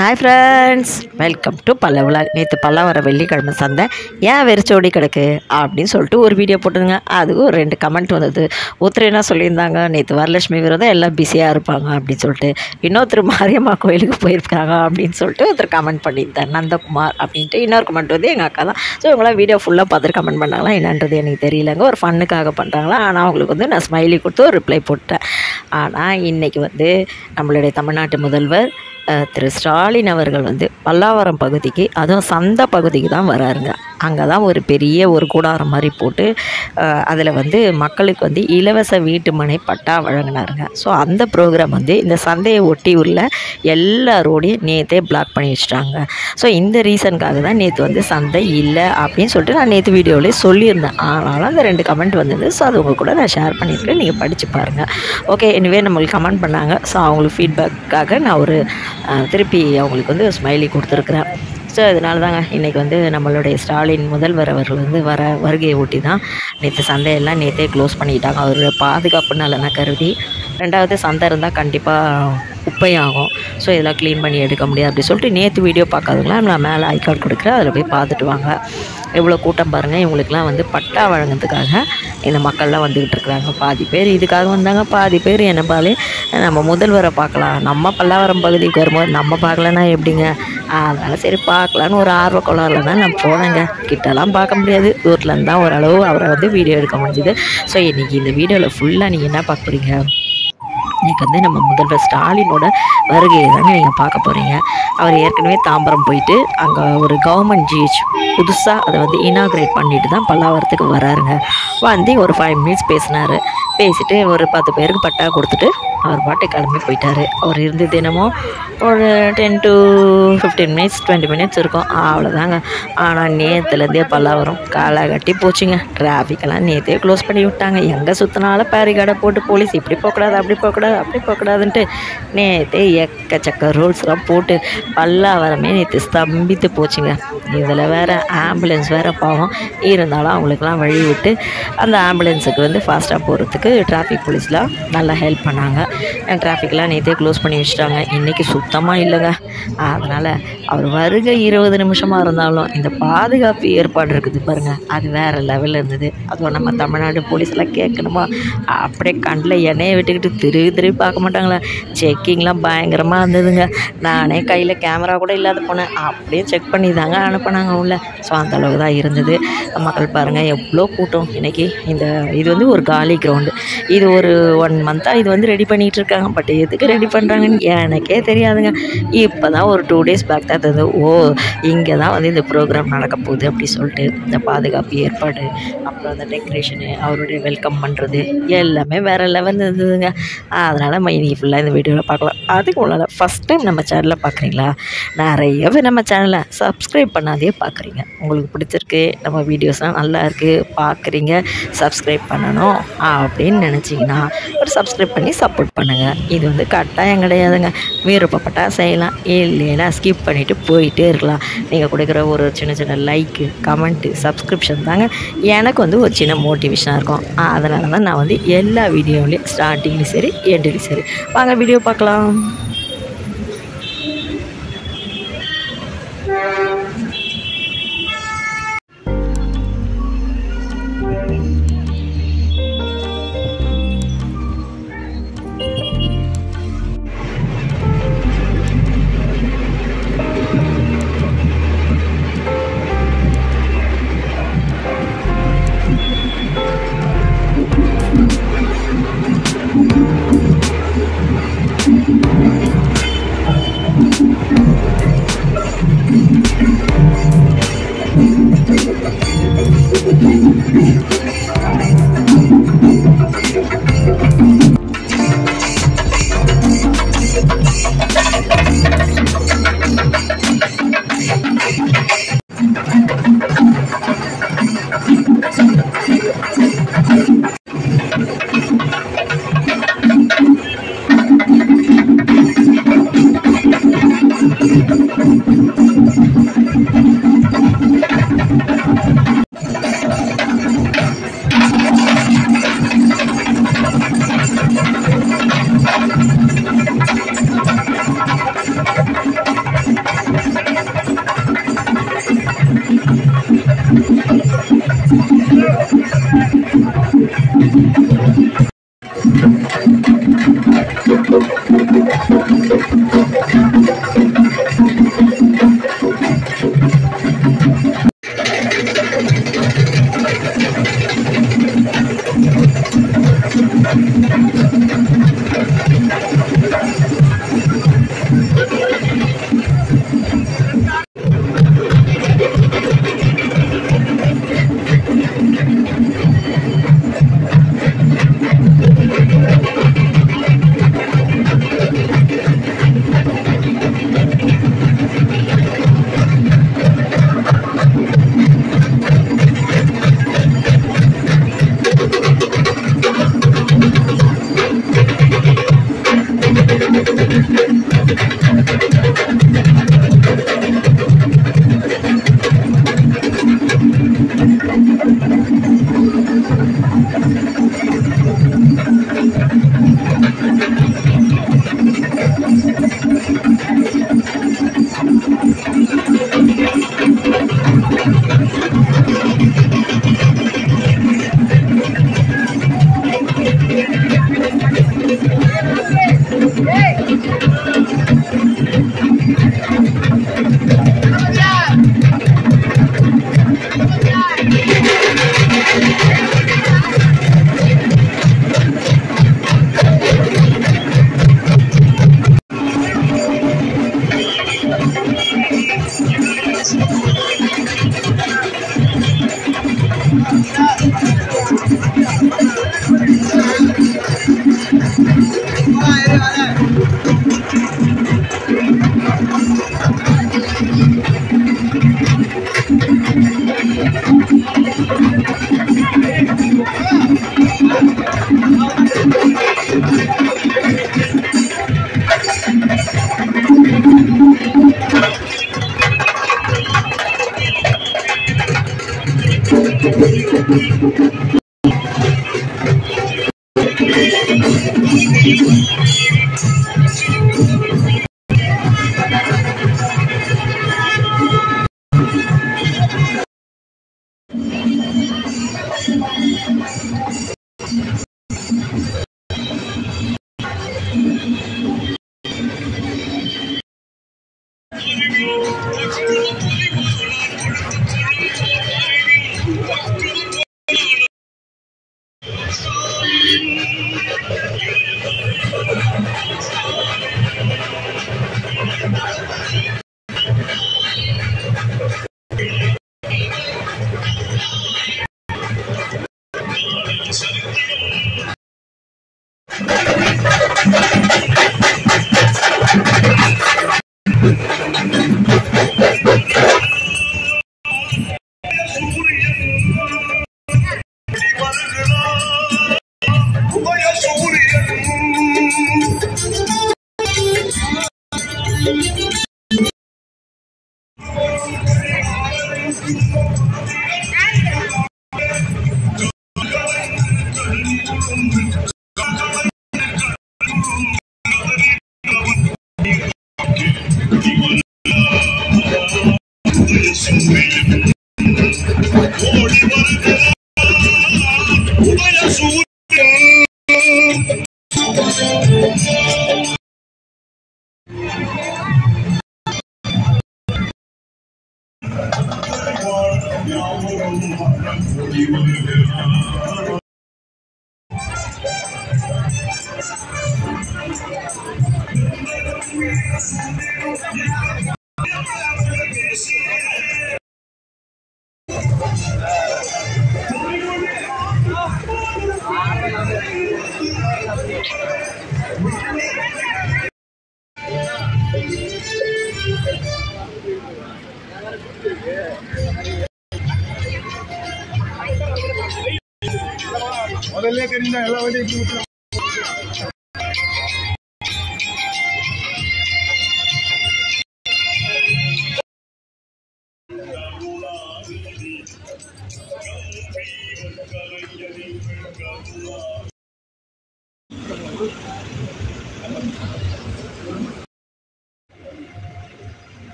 Hi friends, welcome to பல்லவலாக். நேற்று பல்லாவரம் வெள்ளிக்கிழமை சந்தை ஏன் வெறிச்சோடி கிடக்கு அப்படின்னு சொல்லிட்டு ஒரு வீடியோ போட்டுருங்க. அதுக்கு ஒரு 2 கமெண்ட் வந்தது. ஒருத்தர் என்ன சொல்லியிருந்தாங்க, நேற்று வரலட்சுமி விரதம் எல்லாம் பிஸியாக இருப்பாங்க அப்படின்னு சொல்லிட்டு. இன்னொருத்தர் மாரியம்மா கோயிலுக்கு போயிருக்காங்க அப்படின்னு சொல்லிட்டு ஒருத்தர் கமெண்ட் பண்ணியிருந்தார், நந்தகுமார் அப்படின்ட்டு. இன்னொரு கமெண்ட் வந்து எங்கள் அக்கா தான். ஸோ இவங்களாம் வீடியோ ஃபுல்லாக பார்த்துட்டு கமெண்ட் பண்ணாங்களா என்னன்றது எனக்கு தெரியலங்க. ஒரு ஃபன்னுக்காக பண்ணுறாங்களா. ஆனால் அவங்களுக்கு வந்து நான் ஸ்மைலி கொடுத்து ஒரு ரிப்ளை போட்டேன். ஆனால் இன்றைக்கி வந்து நம்மளுடைய தமிழ்நாட்டு முதல்வர் திரு ஸ்டாலின் அவர்கள் வந்து பல்லாவரம் பகுதிக்கு, அதுவும் சந்தை பகுதிக்கு தான் வராருங்க. அங்கே தான் ஒரு பெரிய ஒரு கூடாரம் மாதிரி போட்டு அதில் வந்து மக்களுக்கு வந்து இலவச வீட்டு மனை பட்டா வழங்கினாருங்க. ஸோ அந்த ப்ரோக்ராம் வந்து இந்த சந்தையை ஒட்டி உள்ள எல்லா ரோடையும் நேற்றே பிளாக் பண்ணி வச்சுட்டாங்க. ஸோ இந்த ரீசனுக்காக தான் நேற்று வந்து சந்தை இல்லை அப்படின்னு சொல்லிட்டு நான் நேற்று வீடியோவிலே சொல்லியிருந்தேன். ஆனாலும் அந்த 2 கமெண்ட் வந்தது. ஸோ அது உங்கள் கூட நான் ஷேர் பண்ணியிருக்கேன், நீங்கள் படித்து பாருங்கள். ஓகே, எனிவே நம்மளுக்கு கமெண்ட் பண்ணாங்க. ஸோ அவங்களுக்கு ஃபீட்பேக்காக நான் ஒரு திருப்பி அவங்களுக்கு வந்து ஸ்மைலி கொடுத்துருக்குறேன். ஸோ அதனால தாங்க இன்றைக்கி வந்து நம்மளுடைய ஸ்டாலின் முதல்வர் அவர்கள் வந்து வருகையை ஒட்டி தான் நேற்று சந்தையெல்லாம் நேற்றே க்ளோஸ் பண்ணிட்டாங்க. அவரோட பாதுகாப்பு நலனை கருதி. 2வது சந்தை இருந்தால் கண்டிப்பாக குப்பையாகும். ஸோ இதெல்லாம் க்ளீன் பண்ணி எடுக்க முடியாது அப்படி சொல்லிட்டு நேற்று வீடியோ பார்க்காதவங்களாம் நான் மேலே ஐ கார்டு கொடுக்குறேன், அதில் போய் பார்த்துட்டு வாங்க. எவ்வளோ கூட்டம் பாருங்கள். இவங்களுக்குலாம் வந்து பட்டா வழங்கிறதுக்காக இந்த மக்கள்லாம் வந்துக்கிட்டு இருக்கிறாங்க. பாதி பேர் இதுக்காக வந்தாங்க, பாதி பேர் என்னப்பாலே நம்ம முதல்வரை பார்க்கலாம், நம்ம பல்லாவரம் பகுதிக்கு வரும்போது நம்ம பார்க்கலன்னா எப்படிங்க. அதனால் சரி பார்க்கலான்னு ஒரு ஆர்வ கோளாறுல தான் நான் போனேங்க. கிட்டலாம் பார்க்க முடியாது, தூரத்துலேருந்து தான் ஓரளவு அவரை வந்து வீடியோ எடுக்க முடிஞ்சுது. ஸோ இன்றைக்கி இந்த வீடியோவில் ஃபுல்லாக நீங்கள் என்ன பார்க்க போகிறீங்க, இன்றைக்கி வந்து நம்ம முதல்வர் ஸ்டாலினோட வருகையை தாங்க நீங்கள் பார்க்க போகிறீங்க. அவர் ஏற்கனவே தாம்பரம் போயிட்டு அங்கே ஒரு கவர்மெண்ட் ஜிஹெச் புதுசாக அதை வந்து இனாக்ரேட் பண்ணிட்டு தான் பல்லாவரத்துக்கு வராருங்க. வந்து ஒரு 5 மினிட்ஸ் பேசினார். பேசிட்டு ஒரு 10 பேருக்கு பட்டா கொடுத்துட்டு அவர் பாட்டு கிளம்பி போயிட்டார். அவர் இருந்து தினமும் ஒரு 10 to 15 மினிட்ஸ் 20 மினிட்ஸ் இருக்கும், அவ்வளோதாங்க. ஆனால் நேற்றுலேருந்தே பல்லாவரம் காலை கட்டி போச்சுங்க. டிராஃபிக்கெல்லாம் நேற்றே க்ளோஸ் பண்ணி விட்டாங்க. எங்கே சுற்றினாலும் பேரிகார்டை போட்டு போலீஸ் இப்படி போகக்கூடாது, அப்படி போகக்கூடாது, அப்படி போகக்கூடாதுன்ட்டு நேற்றே எக்கச்சக்க ரூல்ஸ்லாம் போட்டு பல்லாவரமே நேற்று ஸ்தம்பித்து போச்சுங்க. இதில் வேறு ஆம்புலன்ஸ் வேறு பாவம் இருந்தாலும் அவங்களுக்கெல்லாம் வழி விட்டு அந்த ஆம்புலன்ஸுக்கு வந்து ஃபாஸ்ட்டாக போகிறதுக்கு டிராஃபிக் போலீஸ்லாம் நல்லா ஹெல்ப் பண்ணாங்க. டிராஃபிக்லாம் நேற்றே க்ளோஸ் பண்ணி வச்சுட்டாங்க. இன்றைக்கி சுத்தமாக இல்லைங்க. அதனால் அவர் வருகை 20 நிமிஷமாக இருந்தாலும் இந்த பாதுகாப்பு ஏற்பாடு இருக்குது பாருங்கள், அது வேறு லெவலில் இருந்தது. அதுவும் நம்ம தமிழ்நாடு போலீஸ்லாம் கேட்கணுமா, அப்படியே கண்ணில் எண்ணெயை விட்டுக்கிட்டு திருப்பி பார்க்க மாட்டாங்களா. செக்கிங்லாம் பயங்கரமாக இருந்ததுங்க. நானே கையில் கேமரா கூட இல்லாத போனேன், அப்படியே செக் பண்ணி தாங்க அனுப்பினாங்க உள்ள. ஸோ அந்தளவுக்கு தான் இருந்தது. மக்கள் பாருங்கள் எவ்வளோ கூட்டம் இன்றைக்கி. இது வந்து ஒரு காலி கிரவுண்டு. இது ஒரு 1 மந்த்தாக இது வந்து ரெடி பண்ணிகிட்டு இருக்காங்க. பட் எதுக்கு ரெடி பண்ணுறாங்கன்னு எனக்கே தெரியாதுங்க. இப்போ தான் ஒரு 2 டேஸ் பேக் தான் இருந்தது. ஓ, இங்கே தான் வந்து இந்த ப்ரோக்ராம் நடக்க போகுது அப்படி சொல்லிட்டு இந்த பாதுகாப்பு ஏற்பாடு, அப்புறம் அந்த டெக்கரேஷனு, அவருடைய வெல்கம் பண்ணுறது எல்லாமே வேறு லெவல் இருந்ததுங்க. அதனால் இன்னைக்கு ஃபுல்லாக இந்த வீடியோவில் பார்க்கலாம். அதுக்கு முன்னால் ஃபஸ்ட் டைம் நம்ம சேனலில் பார்க்குறீங்களா, நிறைய பேர் நம்ம சேனலை சப்ஸ்கிரைப் பண்ணாதே பார்க்குறீங்க. உங்களுக்கு பிடிச்சிருக்கு, நம்ம வீடியோஸ்லாம் நல்லா இருக்குது பார்க்குறீங்க, சப்ஸ்கிரைப் பண்ணணும் அப்படின்னு நினச்சிங்கன்னா ஒரு சப்ஸ்கிரைப் பண்ணி சப்போர்ட் பண்ணுங்கள். இது வந்து கட்டாயம் கிடையாதுங்க, விருப்பப்பட்டா செய்யலாம், இல்லைன்னா ஸ்கிப் பண்ணிவிட்டு போயிட்டே இருக்கலாம். நீங்கள் கொடுக்குற ஒரு சின்ன லைக்கு, கமெண்ட்டு, சப்ஸ்கிரிப்ஷன் தாங்க எனக்கு வந்து ஒரு சின்ன மோட்டிவேஷனாக இருக்கும். அதனால தான் நான் வந்து எல்லா வீடியோவிலையும் ஸ்டார்டிங்லேயும் சரி எண்ட்லேயும் சரி. வாங்க வீடியோ பார்க்கலாம்.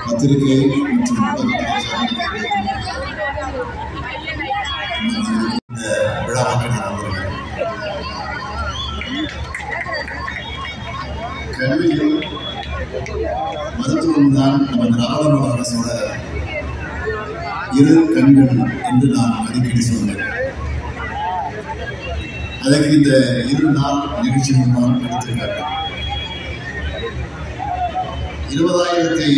பத்திரிகை விழா மக்கள் கல்வியில் மருத்துவம் தான் நம்ம திராவிட அரசோட இரு கண்கள் என்று நான் அடிக்கடி சொன்னேன். அதற்கு இந்த 2 நாள் நிகழ்ச்சி மூலம் எடுத்துக்காட்டு 20,000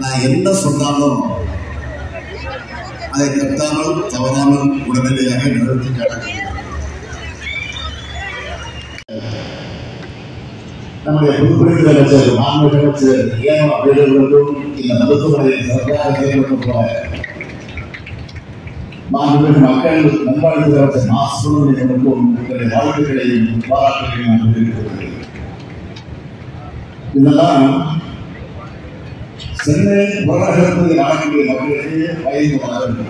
நான் என்ன சொன்னாலும் அதை தட்டாமல் தவறாமல் உடனடியாக நிறுத்தி காட்ட நம்முடைய புதுப்பிடிக்கிற அமைச்சர் மாண்புமிகு அமைச்சர் ஏன் அப்படிங்கிறதும் இந்த மருத்துவமனையை சிறப்பாக செயல்படுத்த மாண்புமிகு மக்கள் நல்வாழ்வுத்துறை அமைச்சர் மா சுப்பிரமணியனுக்கும் உங்களுடைய வாழ்த்துக்களையும் பாராட்டுகளையும் நான் தெரிவித்துள்ளேன். இதெல்லாம் சென்னை புறநகரத்தில் நடக்கக்கூடிய மக்களுக்கு பயன்படாது.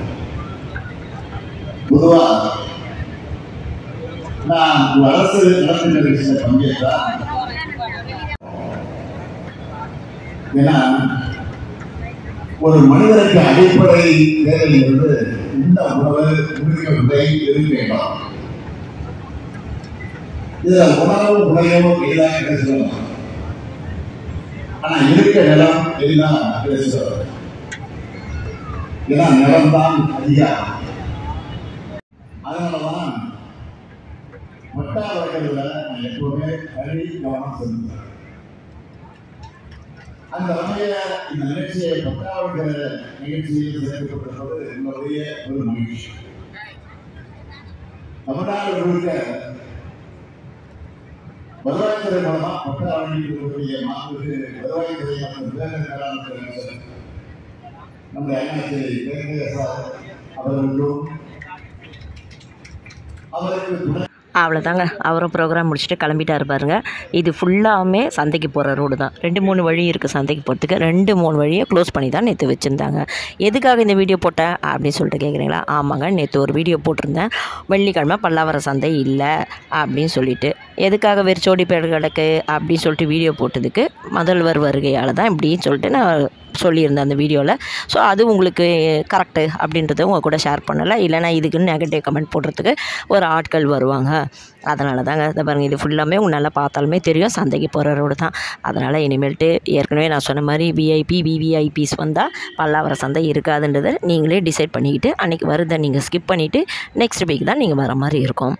பொதுவாக நான் அரசு நடப்பு நிகழ்ச்சியில் பங்கேற்றார். ஏன்னா ஒரு மனிதனுக்கு அடிப்படை தேவை என்பது இந்த உணவு உடை இருக்க வேண்டும். இதுல உணவு உடையோ எளிதாக கிடைச்சிடலாம். ஆனா இருக்க நிலம் எளிதாக கிடைச்சிடலாம். ஏன்னா நிலம்தான் அதிகாரம். அதனாலதான் வட்டாரங்களில் நான் எப்பவுமே தனி கவனம் செலுத்துறேன். அந்த வகையில இந்த நிகழ்ச்சியை பட்டாவகிற நிகழ்ச்சியில் சேர்க்கப்பட்டிருப்பது என்னுடைய ஒரு மகிழ்ச்சி. தமிழ்நாடு முழுக்க வருவாய்த்துறை மூலமா பட்டாவகிய மாண்புக்கு வருவாய்த்துறை மற்றும் பேரிடர் மேலாண்மை அமைச்சர் நம்முடைய அண்ணாச்சி அவர்களும் அவருக்கு துணை அவ்வளோதாங்க. அவரும் ப்ரோக்ராம் முடிச்சுட்டு கிளம்பிட்டாரு பாருங்க. இது ஃபுல்லாகவுமே சந்தைக்கு போகிற ரோடு தான். 2-3 வழி இருக்குது சந்தைக்கு போகிறதுக்கு. 2-3 வழியை க்ளோஸ் பண்ணி தான் நேற்று வச்சுருந்தாங்க. எதுக்காக இந்த வீடியோ போட்டேன் அப்படின்னு சொல்லிட்டு கேட்குறீங்களா? ஆமாங்க, நேற்று ஒரு வீடியோ போட்டிருந்தேன். வெள்ளிக்கிழமை பல்லாவர சந்தை இல்லை அப்படின்னு சொல்லிட்டு. எதுக்காக வெறிச்சோடி பேர் கிடக்கு அப்படின்னு சொல்லிட்டு வீடியோ போட்டதுக்கு முதல்வர் வருகையால் தான் இப்படின்னு சொல்லிட்டு நான் சொல்லியிருந்தேன் அந்த வீடியோவில். ஸோ அது உங்களுக்கு கரெக்டு அப்படின்றத உங்கள் கூட ஷேர் பண்ணலை. இல்லைனா இதுக்குன்னு நெகட்டிவ் கமெண்ட் போடுறதுக்கு ஒரு ஆட்கள் வருவாங்க. அதனால தாங்க இதை பாருங்கள், இது ஃபுல்லாமே உங்கள் நல்லா பார்த்தாலுமே தெரியும் சந்தைக்கு போகிற ரோடு தான். அதனால் இனிமேல்ட்டு ஏற்கனவே நான் சொன்ன மாதிரி விஐபி விவிஐபிஸ் வந்தால் பல்லாவர சந்தை இருக்காதுன்றதை நீங்களே டிசைட் பண்ணிக்கிட்டு அன்றைக்கி வருதை நீங்கள் ஸ்கிப் பண்ணிவிட்டு நெக்ஸ்ட் வீக் தான் நீங்கள் வர மாதிரி இருக்கும்.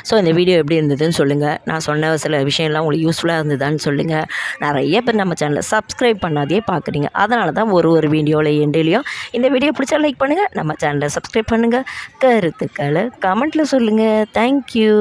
ஸோ இந்த வீடியோ எப்படி இருந்ததுன்னு சொல்லுங்கள். நான் சொன்ன சில விஷயம்லாம் உங்களுக்கு யூஸ்ஃபுல்லாக இருந்ததான்னு சொல்லுங்கள். நிறைய பேர் நம்ம சேனலை சப்ஸ்கிரைப் பண்ணாதே பார்க்குறீங்க. அதனால தான் ஒரு வீடியோவில் எண்ட்லேயும் இந்த வீடியோ பிடிச்சா லைக் பண்ணுங்கள், நம்ம சேனலை சப்ஸ்கிரைப் பண்ணுங்கள், கருத்துக்களை கமெண்ட்டில் சொல்லுங்கள். தேங்க்யூ.